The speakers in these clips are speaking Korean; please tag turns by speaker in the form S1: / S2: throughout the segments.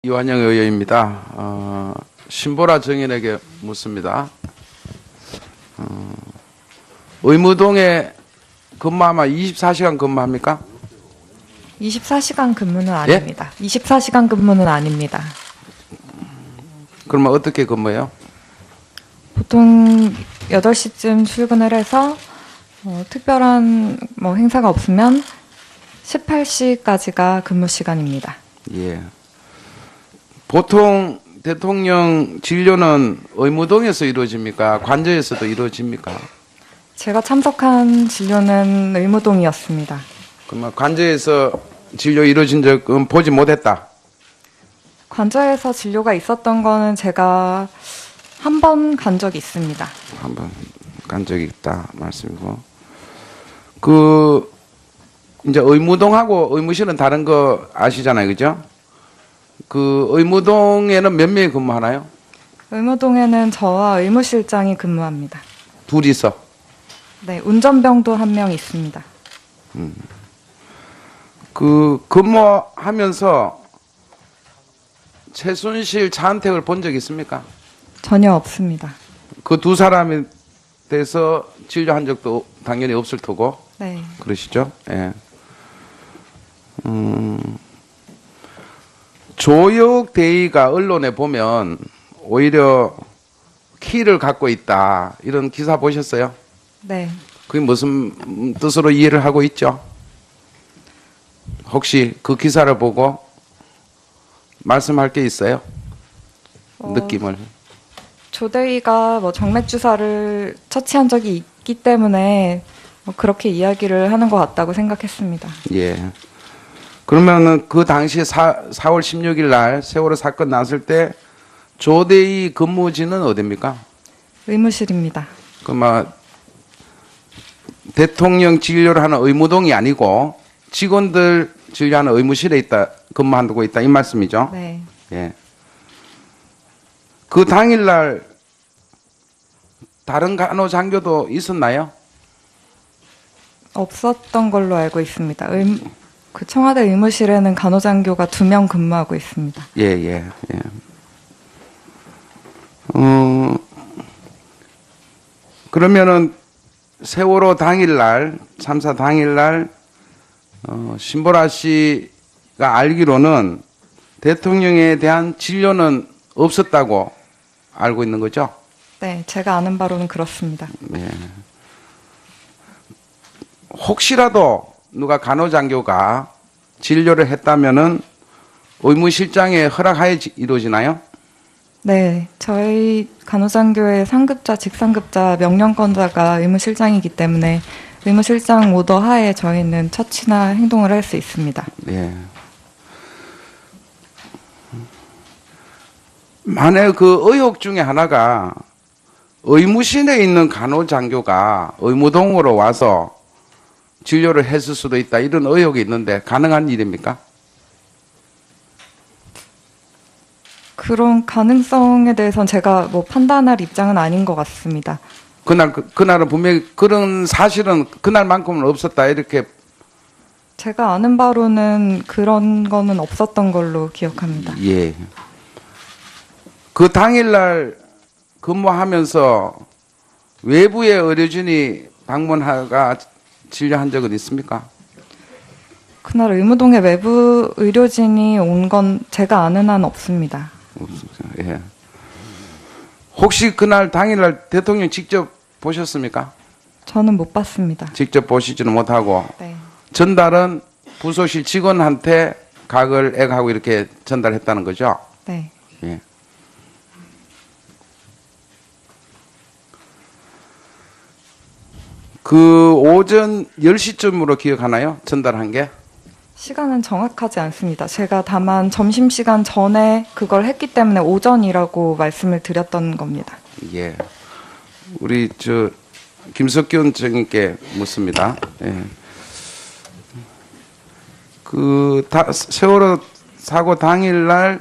S1: 이완영 의원입니다. 신보라 정인에게 묻습니다. 의무동에 근무하면 24시간 근무합니까?
S2: 24시간 근무는
S1: 예?
S2: 아닙니다. 24시간 근무는 아닙니다.
S1: 그러면 어떻게 근무해요?
S2: 보통 8시쯤 출근을 해서 특별한 행사가 없으면 18시까지가 근무 시간입니다.
S1: 예. 보통 대통령 진료는 의무동에서 이루어집니까? 관저에서도 이루어집니까?
S2: 제가 참석한 진료는 의무동이었습니다.
S1: 그러면 관저에서 진료 이루어진 적은 보지 못했다.
S2: 관저에서 진료가 있었던 거는 제가 한 번 간 적이 있습니다.
S1: 한번 간 적이 있다 말씀이고. 이제 의무동하고 의무실은 다른 거 아시잖아요, 그죠? 의무동에는 몇 명이 근무하나요?
S2: 의무동에는 저와 의무실장이 근무합니다.
S1: 둘이서.
S2: 네, 운전병도 한 명 있습니다.
S1: 근무하면서 최순실 차은택을 본 적 있습니까?
S2: 전혀 없습니다.
S1: 그 두 사람에 대해서 진료한 적도 당연히 없을 테고.
S2: 네.
S1: 그러시죠? 예. 조혁 대위가 언론에 보면 오히려 키를 갖고 있다 이런 기사 보셨어요?
S2: 네.
S1: 그게 무슨 뜻으로 이해를 하고 있죠? 혹시 그 기사를 보고 말씀할 게 있어요? 느낌을.
S2: 조대위가 정맥 주사를 처치한 적이 있기 때문에 그렇게 이야기를 하는 것 같다고 생각했습니다.
S1: 예. 그러면은 그 당시에 4월 16일 날 세월호 사건 났을 때 조대위 근무지는 어디입니까?
S2: 의무실입니다.
S1: 대통령 진료를 하는 의무동이 아니고 직원들 진료하는 의무실에 근무하고 있다 이 말씀이죠?
S2: 네.
S1: 예. 그 당일날 다른 간호장교도 있었나요?
S2: 없었던 걸로 알고 있습니다. 그 청와대 의무실에는 간호장교가 2명 근무하고 있습니다.
S1: 예, 예, 예. 그러면은 세월호 당일날, 참사 당일날, 신보라 씨가 알기로는 대통령에 대한 진료는 없었다고 알고 있는 거죠?
S2: 네, 제가 아는 바로는 그렇습니다.
S1: 예. 혹시라도 누가 간호장교가 진료를 했다면은 의무실장의 허락하에 이루어지나요?
S2: 네, 저희 간호장교의 상급자, 직상급자, 명령권자가 의무실장이기 때문에 의무실장 오더 하에 저희는 처치나 행동을 할 수 있습니다.
S1: 예. 만약 그 의혹 중에 하나가 의무실에 있는 간호장교가 의무동으로 와서 진료를 했을 수도 있다 이런 의혹이 있는데 가능한 일입니까?
S2: 그런 가능성에 대해서는 제가 판단할 입장은 아닌 것 같습니다.
S1: 그날은 분명히 그런 사실은 그날만큼은 없었다 이렇게.
S2: 제가 아는 바로는 그런 거는 없었던 걸로 기억합니다.
S1: 예. 그 당일날 근무하면서 외부의 의료진이 방문하가 진료한 적은 있습니까?
S2: 그날 의무동에 외부 의료진이 온 건 제가 아는 한 없습니다.
S1: 없습니다. 예. 혹시 그날 당일날 대통령 직접 보셨습니까?
S2: 저는 못 봤습니다.
S1: 직접 보시지는 못하고
S2: 네.
S1: 전달은 부속실 직원한테 각을 액하고 이렇게 전달했다는 거죠?
S2: 네.
S1: 예. 그 오전 10시쯤으로 기억하나요? 전달한 게?
S2: 시간은 정확하지 않습니다. 제가 다만 점심시간 전에 그걸 했기 때문에 오전이라고 말씀을 드렸던 겁니다.
S1: 예. 우리 김석균 정님께 묻습니다. 예. 세월호 사고 당일날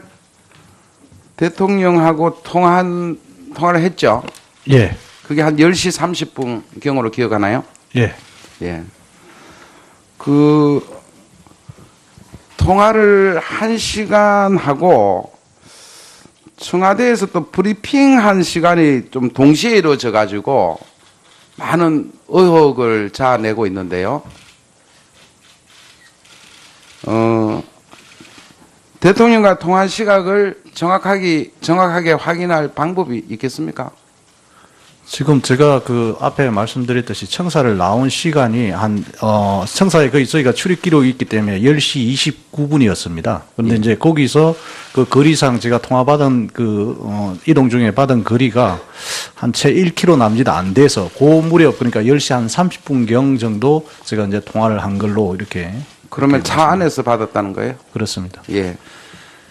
S1: 대통령하고 통화를 했죠?
S3: 예.
S1: 그게 한 10시 30분 경으로 기억하나요?
S3: 예.
S1: 예. 통화를 1시간 하고 청와대에서 또 브리핑한 시간이 좀 동시에 이루어져 가지고 많은 의혹을 자아내고 있는데요. 대통령과 통화 시각을 정확하게 확인할 방법이 있겠습니까?
S3: 지금 제가 그 앞에 말씀드렸듯이 청사를 나온 시간이 청사에 거의 저희가 출입 기록이 있기 때문에 10시 29분이었습니다. 그런데 이제 거기서 그 거리상 제가 통화받은 이동 중에 받은 거리가 한 채 1km 남짓 안 돼서 그 무렵 그러니까 10시 한 30분경 정도 제가 이제 통화를 한 걸로 이렇게.
S1: 그러면 차 안에서 받았다는 거예요?
S3: 그렇습니다.
S1: 예.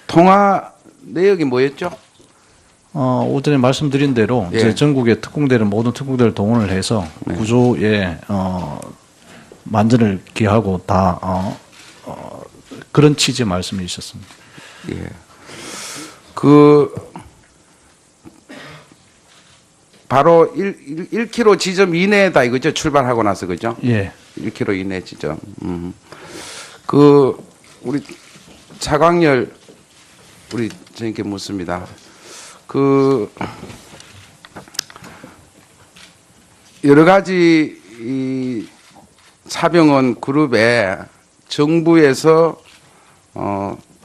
S1: 통화 내역이 뭐였죠?
S3: 오전에 말씀드린 대로
S1: 예.
S3: 이제 전국의 특공대를 모든 특공대를 동원을 해서 구조에 만전을 기하고 다 그런 취지의 말씀이 있었습니다.
S1: 예. 바로 1km 지점 이내다 이거죠? 출발하고 나서 그죠?
S3: 예.
S1: 1km 이내 지점. 우리 차광열 우리 저님께 묻습니다. 여러 가지 이 차병원 그룹에 정부에서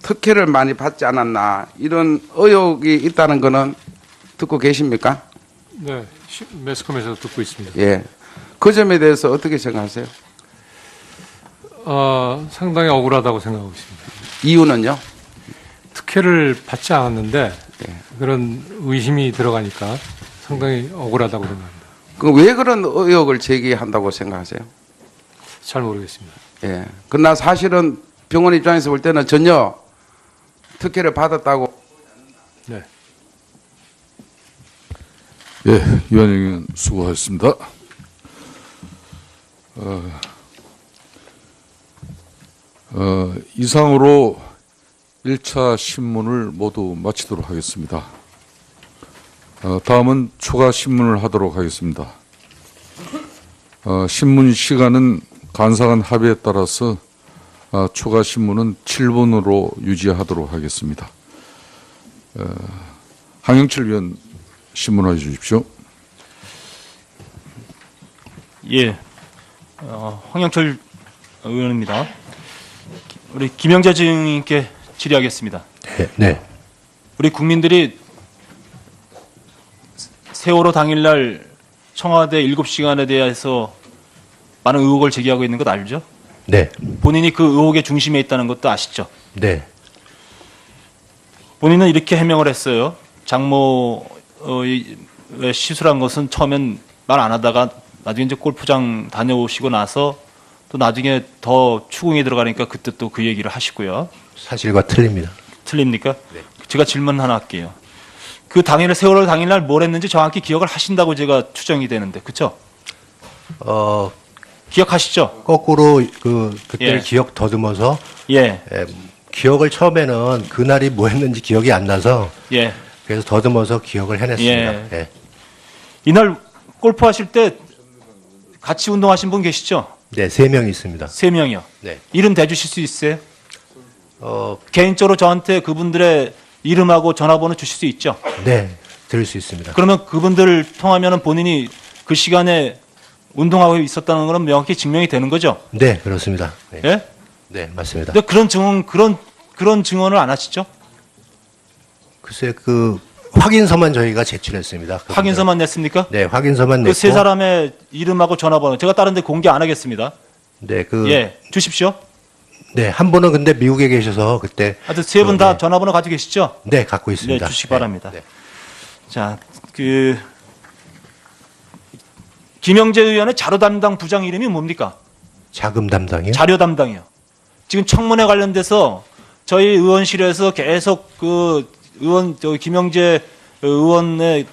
S1: 특혜를 많이 받지 않았나 이런 의혹이 있다는 거는 듣고 계십니까?
S4: 네, 매스컴에서 듣고 있습니다.
S1: 예. 그 점에 대해서 어떻게 생각하세요?
S4: 상당히 억울하다고 생각하고 있습니다.
S1: 이유는요?
S4: 특혜를 받지 않았는데
S1: 예.
S4: 그런 의심이 들어가니까 상당히 억울하다고 생각합니다.
S1: 왜 그런 의혹을 제기한다고 생각하세요?
S4: 잘 모르겠습니다.
S1: 예. 그러나 사실은 병원 입장에서 볼 때는 전혀 특혜를 받았다고.
S4: 네.
S5: 예, 위원님 수고하셨습니다. 이상으로 1차 신문을 모두 마치도록 하겠습니다. 다음은 추가 신문을 하도록 하겠습니다. 신문 시간은 간사간 합의에 따라서 추가 신문은 7분으로 유지하도록 하겠습니다. 황영철 위원 신문해 주십시오.
S6: 예, 황영철 의원입니다. 우리 김영재 증인께 질의하겠습니다.
S7: 네.
S6: 우리 국민들이 세월호 당일날 청와대 7시간에 대해서 많은 의혹을 제기하고 있는 것 알죠?
S7: 네.
S6: 본인이 그 의혹의 중심에 있다는 것도 아시죠?
S7: 네.
S6: 본인은 이렇게 해명을 했어요. 장모의 시술한 것은 처음엔 말 안 하다가 나중에 이제 골프장 다녀오시고 나서 또 나중에 더 추궁이 들어가니까 그때 또 그 얘기를 하시고요.
S7: 사실과 틀립니다.
S6: 틀립니까? 네. 제가 질문 하나 할게요. 그 당일에 세월호 당일날 뭘 했는지 정확히 기억을 하신다고 제가 추정이 되는데, 그렇죠? 기억하시죠?
S7: 거꾸로 그때를
S6: 예.
S7: 기억 더듬어서
S6: 예,
S7: 기억을 처음에는 그날이 뭐 했는지 기억이 안 나서
S6: 예.
S7: 그래서 더듬어서 기억을 해냈습니다.
S6: 예.
S7: 예.
S6: 이날 골프 하실 때 같이 운동하신 분 계시죠?
S7: 네, 3명 있습니다.
S6: 3명이요.
S7: 네.
S6: 이름 대주실 수 있어요? 개인적으로 저한테 그분들의 이름하고 전화번호 주실 수 있죠?
S7: 네, 들을 수 있습니다.
S6: 그러면 그분들을 통하면 본인이 그 시간에 운동하고 있었다는 것은 명확히 증명이 되는 거죠?
S7: 네, 그렇습니다. 네,
S6: 예?
S7: 네 맞습니다.
S6: 근데 그런 증언을 안 하시죠?
S7: 글쎄 확인서만 저희가 제출했습니다.
S6: 확인서만 냈습니까?
S7: 네, 확인서만 냈고.
S6: 그 세 사람의 이름하고 전화번호 제가 다른 데 공개 안 하겠습니다.
S7: 네,
S6: 예, 주십시오.
S7: 네, 한 분은 근데 미국에 계셔서 그때
S6: 하여튼 세 분 다
S7: 네.
S6: 전화번호 가지고 계시죠?
S7: 네, 갖고 있습니다.
S6: 네, 주시기 바랍니다.
S7: 네.
S6: 자, 김영재 의원의 자료 담당 부장 이름이 뭡니까?
S7: 자금 담당이요?
S6: 자료 담당이요. 지금 청문회 관련돼서 저희 의원실에서 계속 김영재 의원의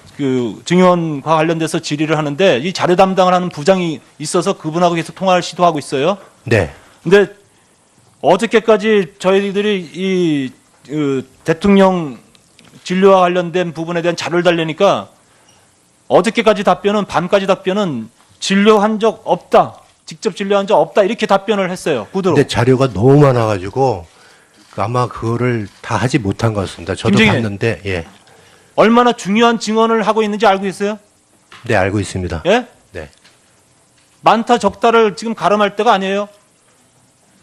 S6: 증언과 관련돼서 질의를 하는데 이 자료 담당을 하는 부장이 있어서 그분하고 계속 통화를 시도하고 있어요.
S7: 네.
S6: 근데 어저께까지 저희들이 이 대통령 진료와 관련된 부분에 대한 자료를 달래니까 어저께까지 답변은 밤까지 답변은 진료한 적 없다. 직접 진료한 적 없다. 이렇게 답변을 했어요. 구두로.
S7: 근데 자료가 너무 많아가지고 아마 그거를 다 하지 못한 것 같습니다. 저도
S6: 김정일.
S7: 봤는데, 예.
S6: 얼마나 중요한 증언을 하고 있는지 알고 있어요?
S7: 네, 알고 있습니다.
S6: 예?
S7: 네.
S6: 많다 적다를 지금 가름할 때가 아니에요.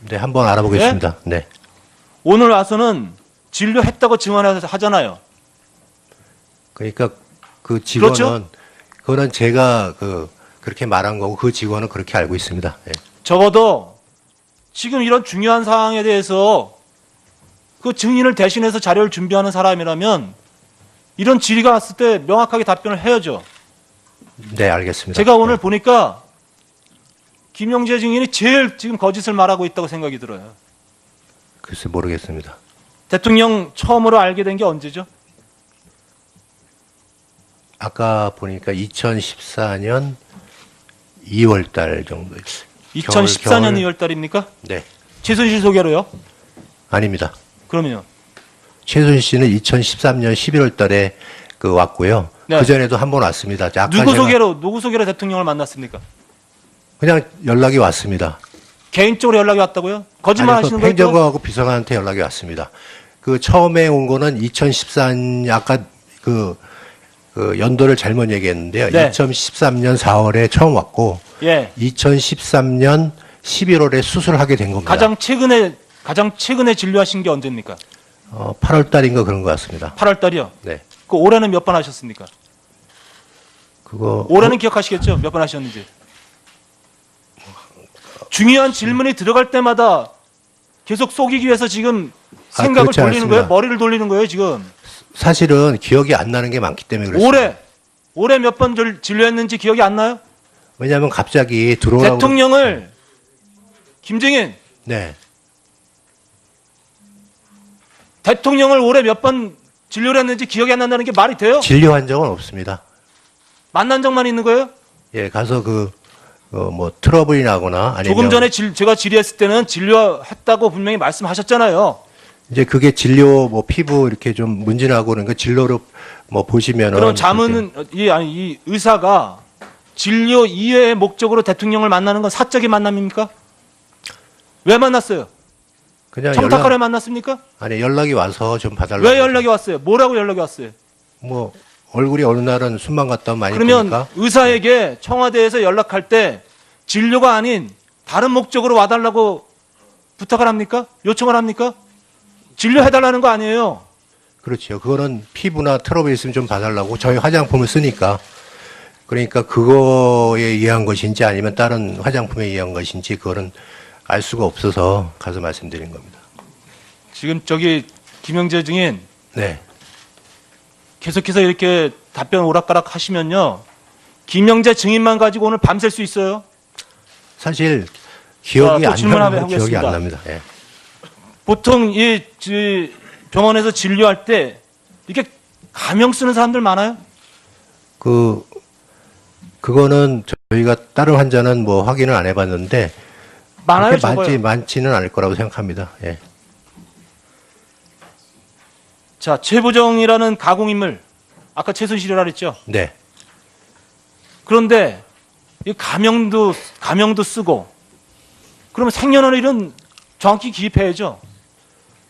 S7: 네, 한번 알아보겠습니다. 네.
S6: 오늘 와서는 진료했다고 증언하잖아요.
S7: 그러니까 그 직원은,
S6: 그렇죠?
S7: 그거는 제가 그렇게 말한 거고 그 직원은 그렇게 알고 있습니다. 예.
S6: 적어도 지금 이런 중요한 사항에 대해서 그 증인을 대신해서 자료를 준비하는 사람이라면 이런 질의가 왔을 때 명확하게 답변을 해야죠.
S7: 네, 알겠습니다.
S6: 제가 오늘 보니까 김영재 증인이 제일 지금 거짓을 말하고 있다고 생각이 들어요.
S7: 글쎄 모르겠습니다.
S6: 대통령 처음으로 알게 된 게 언제죠?
S7: 아까 보니까 2014년 2월 달 정도.
S6: 2014년
S7: 겨울.
S6: 2월 달입니까?
S7: 네.
S6: 최순실 소개로요?
S7: 아닙니다.
S6: 그러면요.
S7: 최순실 씨는 2013년 11월 달에 왔고요.
S6: 네.
S7: 그 전에도 한 번 왔습니다. 아까
S6: 누구
S7: 제가
S6: 소개로 대통령을 만났습니까?
S7: 그냥 연락이 왔습니다.
S6: 개인적으로 연락이 왔다고요? 거짓말
S7: 아니,
S6: 하시는 거예요? 또?
S7: 행정관하고 비서관한테 연락이 왔습니다. 처음에 온 거는 2014년 아까 그 연도를 잘못 얘기했는데요.
S6: 네.
S7: 2013년 4월에 처음 왔고
S6: 예.
S7: 2013년 11월에 수술하게 된 겁니다.
S6: 가장 최근에 진료하신 게 언제입니까?
S7: 8월 달인가 그런 것 같습니다.
S6: 8월 달이요.
S7: 네.
S6: 그 올해는 몇 번 하셨습니까?
S7: 그거
S6: 올해는 기억하시겠죠? 몇 번 하셨는지. 중요한 질문이 들어갈 때마다 계속 속이기 위해서 지금 생각을
S7: 그렇지
S6: 돌리는 거예요?
S7: 않습니다.
S6: 머리를 돌리는 거예요, 지금?
S7: 사실은 기억이 안 나는 게 많기 때문에 그렇습니다.
S6: 올해 몇 번 진료했는지 기억이 안 나요?
S7: 왜냐하면 갑자기 들어오라고
S6: 대통령을 김정인
S7: 네.
S6: 대통령을 올해 몇 번 진료를 했는지 기억이 안 난다는 게 말이 돼요?
S7: 진료한 적은 없습니다.
S6: 만난 적만 있는 거예요?
S7: 예, 가서 뭐 트러블이 나거나 아니면
S6: 조금 전에 제가 질의했을 때는 진료했다고 분명히 말씀하셨잖아요.
S7: 이제 그게 진료 뭐 피부 이렇게 좀 문진하고 그런 거 진료로 뭐 보시면은
S6: 그럼 자문은 이 의사가 진료 이외의 목적으로 대통령을 만나는 건 사적인 만남입니까? 왜 만났어요?
S7: 그냥
S6: 청탁하려 만났습니까?
S7: 아니 연락이 와서 좀 봐달라고.
S6: 왜 연락이 왔어요? 뭐라고 연락이 왔어요?
S7: 뭐 얼굴이 어느 날은 숨만 갔다 많이
S6: 그러면
S7: 보니까
S6: 의사에게 청와대에서 연락할 때 진료가 아닌 다른 목적으로 와달라고 부탁을 합니까? 요청을 합니까? 진료해달라는 거 아니에요.
S7: 그렇죠. 그거는 피부나 트러블 있으면 좀 봐달라고 저희 화장품을 쓰니까 그러니까 그거에 의한 것인지 아니면 다른 화장품에 의한 것인지 그거는 알 수가 없어서 가서 말씀드린 겁니다.
S6: 지금 김영재 증인
S7: 네.
S6: 계속해서 이렇게 답변 오락가락 하시면요. 김영재 증인만 가지고 오늘 밤샐 수 있어요.
S7: 사실 기억이
S6: 자, 또
S7: 안
S6: 질문
S7: 나면
S6: 하겠습니다.
S7: 기억이 안 납니다. 예.
S6: 보통 병원에서 진료할 때 이렇게 가명 쓰는 사람들 많아요?
S7: 그거는 저희가 다른 환자는 뭐 확인을 안 해봤는데
S6: 많아요,
S7: 그렇게
S6: 적어요?
S7: 많지는 않을 거라고 생각합니다. 예.
S6: 자, 최보정이라는 가공인물 아까 최순실이라 그랬죠?
S7: 네.
S6: 그런데 이 가명도 쓰고 그러면 생년월일은 정확히 기입해야죠.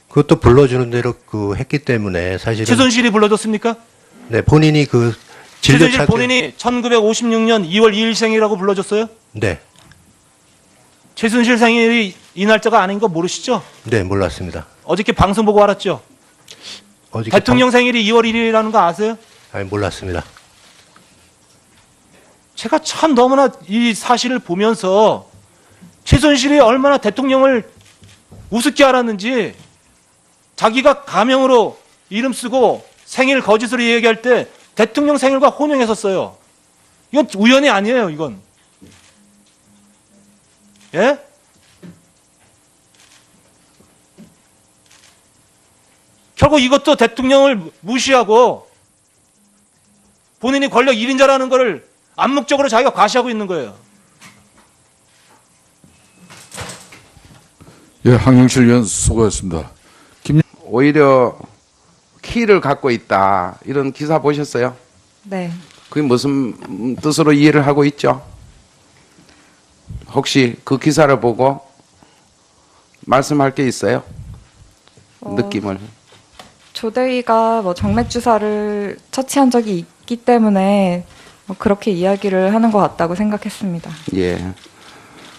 S7: 그것도 불러주는 대로 했기 때문에 사실은
S6: 최순실이 불러줬습니까?
S7: 네 본인이 진료
S6: 최순실
S7: 차트
S6: 본인이 1956년 2월 2일 생일이라고 불러줬어요?
S7: 네.
S6: 최순실 생일이 이 날짜가 아닌 거 모르시죠?
S7: 네 몰랐습니다.
S6: 어저께 방송 보고 알았죠?
S7: 어저께
S6: 대통령 생일이 2월 1일이라는 거 아세요?
S7: 아니 몰랐습니다.
S6: 제가 참 너무나 이 사실을 보면서 최순실이 얼마나 대통령을 우습게 알았는지 자기가 가명으로 이름 쓰고 생일 거짓으로 얘기할 때 대통령 생일과 혼용했었어요. 이건 우연이 아니에요, 이건. 예? 결국 이것도 대통령을 무시하고 본인이 권력 1인자라는 것을 암묵적으로 자기가 과시하고 있는 거예요.
S5: 예, 황영실 의원 수고하셨습니다.
S1: 오히려 키를 갖고 있다. 이런 기사 보셨어요?
S2: 네.
S1: 그게 무슨 뜻으로 이해를 하고 있죠? 혹시 그 기사를 보고 말씀할 게 있어요? 느낌을.
S2: 조대위가 뭐 정맥 주사를 처치한 적이 있기 때문에 그렇게 이야기를 하는 것 같다고 생각했습니다.
S1: 예.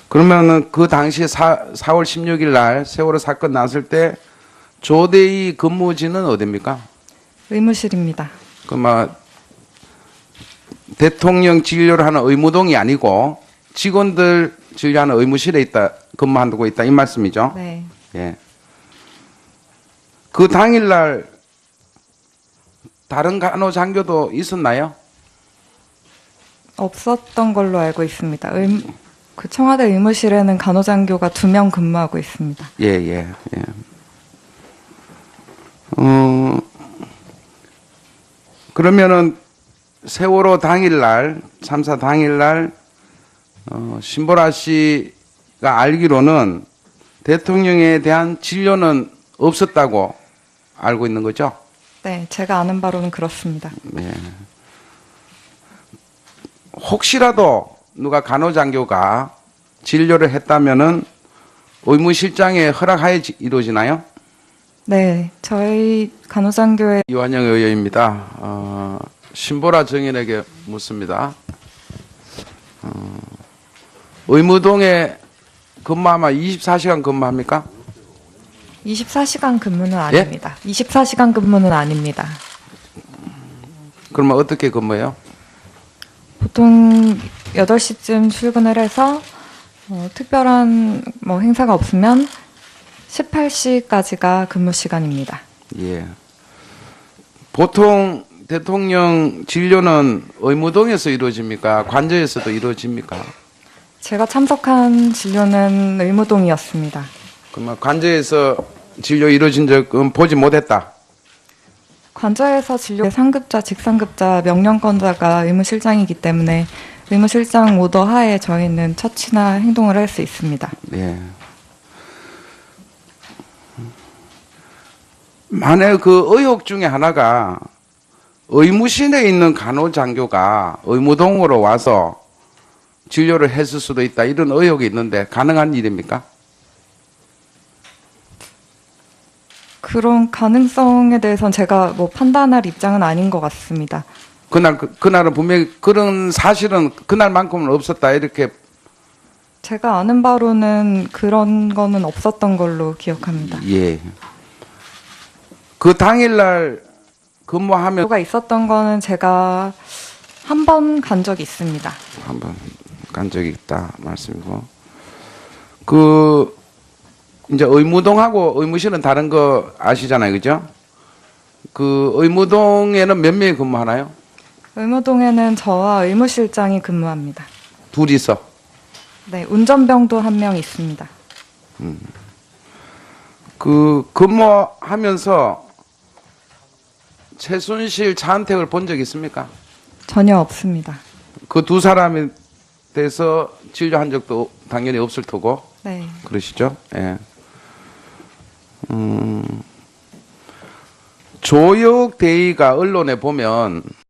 S1: 그러면은 그 당시 4월 16일 날 세월호 사건 났을 때 조대위 근무지는 어디입니까?
S2: 의무실입니다.
S1: 그막 대통령 진료를 하는 의무동이 아니고 직원들 진료하는 의무실에 있다 근무하고 있다 이 말씀이죠?
S2: 네.
S1: 예. 그 당일날 다른 간호장교도 있었나요?
S2: 없었던 걸로 알고 있습니다. 그 청와대 의무실에는 간호장교가 2명 근무하고 있습니다.
S1: 예, 예, 예. 그러면은 세월호 당일날, 참사 당일날, 신보라 씨가 알기로는 대통령에 대한 진료는 없었다고 알고 있는 거죠?
S2: 네, 제가 아는 바로는 그렇습니다.
S1: 예. 혹시라도 누가 간호장교가 진료를 했다면은 의무실장의 허락하에 이루어지나요?
S2: 네, 저희 간호장교의
S1: 이완영 의원입니다. 신보라 정인에게 묻습니다. 의무동에 근무하면 24시간 근무합니까?
S2: 24시간 근무는 아닙니다. 24시간 근무는 아닙니다.
S1: 그러면 어떻게 근무해요?
S2: 보통 8시쯤 출근을 해서 특별한 뭐 행사가 없으면 18시까지가 근무 시간입니다.
S1: 예. 보통 대통령 진료는 의무동에서 이루어집니까? 관저에서도 이루어집니까?
S2: 제가 참석한 진료는 의무동이었습니다.
S1: 그러면 관저에서 진료 이루어진 적은 보지 못했다.
S2: 관저에서 진료 상급자, 직상급자, 명령권자가 의무실장이기 때문에 의무실장 오더 하에 저희는 처치나 행동을 할 수 있습니다.
S1: 예. 만약 그 의혹 중에 하나가 의무실에 있는 간호장교가 의무동으로 와서 진료를 했을 수도 있다 이런 의혹이 있는데 가능한 일입니까?
S2: 그런 가능성에 대해서는 제가 뭐 판단할 입장은 아닌 것 같습니다.
S1: 그날은 분명히 그런 사실은 그날만큼은 없었다 이렇게.
S2: 제가 아는 바로는 그런 거는 없었던 걸로 기억합니다.
S1: 예. 그 당일날 근무하면
S2: 가 있었던 거는 제가 한 번 간 적이 있습니다.
S1: 한번 간 적이 있다 말씀이고. 그 이제 의무동하고 의무실은 다른 거 아시잖아요, 그죠? 그 의무동에는 몇 명이 근무하나요?
S2: 의무동에는 저와 의무실장이 근무합니다.
S1: 둘이서.
S2: 네, 운전병도 한 명 있습니다.
S1: 그 근무하면서 최순실 차은택을 본 적 있습니까?
S2: 전혀 없습니다.
S1: 그 두 사람에 대해서 진료한 적도 당연히 없을 테고
S2: 네.
S1: 그러시죠? 예. 조혁 대의가 언론에 보면